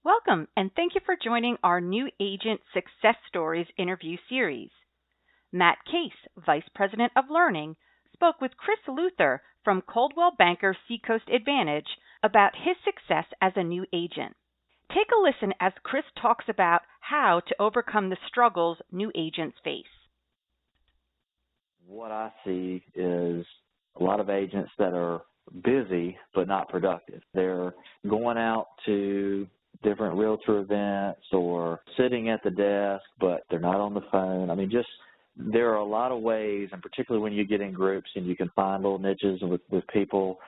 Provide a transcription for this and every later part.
Welcome, and thank you for joining our New Agent Success Stories interview series. Matt Case, Vice President of Learning, spoke with Chris Luther from Coldwell Banker Seacoast Advantage about his success as a new agent. Take a listen as Chris talks about how to overcome the struggles new agents face. What I see is a lot of agents that are busy but not productive. They're going out to different realtor events or sitting at the desk, but they're not on the phone. There are a lot of ways, and particularly when you get in groups and you can find little niches with people.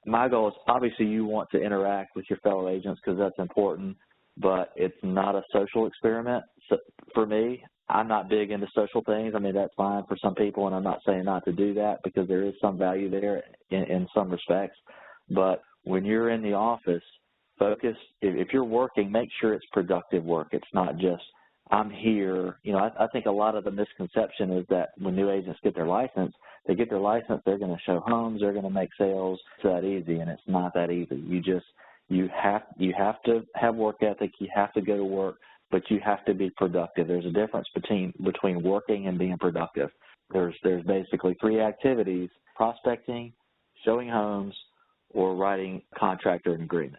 My goal is obviously you want to interact with your fellow agents because that's important, but it's not a social experiment. So for me, I'm not big into social things. That's fine for some people, and I'm not saying not to do that because there is some value there in some respects. But when you're in the office, focus. If you're working, make sure it's productive work. It's not just, I'm here. I think a lot of the misconception is that when new agents get their license, they're going to show homes, they're going to make sales. It's that easy, and it's not that easy. You have to have work ethic. You have to go to work, but you have to be productive. There's a difference between working and being productive. There's basically three activities: prospecting, showing homes, or writing a contract or an agreement.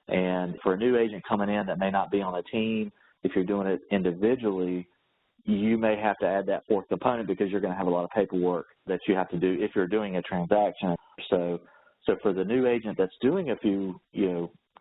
And for a new agent coming in that may not be on a team, if you're doing it individually, you may have to add that fourth component because you're going to have a lot of paperwork that you have to do if you're doing a transaction. So for the new agent that's doing a few,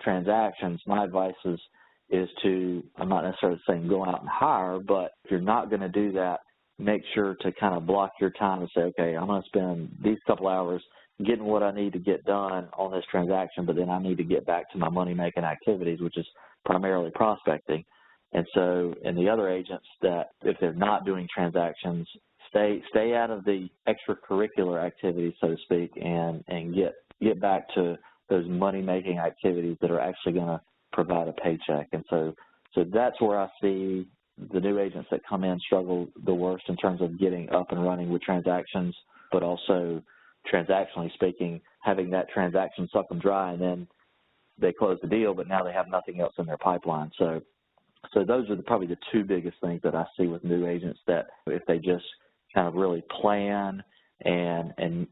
transactions, my advice is to, I'm not necessarily saying go out and hire, but if you're not going to do that, make sure to kind of block your time and say, okay, I'm going to spend these couple hours getting what I need to get done on this transaction, but then I need to get back to my money-making activities, which is primarily prospecting. And the other agents that, if they're not doing transactions, stay out of the extracurricular activities, so to speak, and get back to those money-making activities that are actually going to provide a paycheck. And so that's where I see the new agents that come in struggle the worst in terms of getting up and running with transactions, but also transactionally speaking, having that transaction suck them dry, and then they close the deal, but now they have nothing else in their pipeline. So those are probably the two biggest things that I see with new agents, that if they just kind of really plan and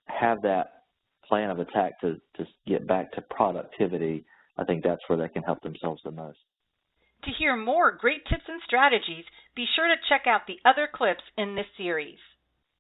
have that plan of attack to get back to productivity, I think that's where they can help themselves the most. To hear more great tips and strategies, be sure to check out the other clips in this series.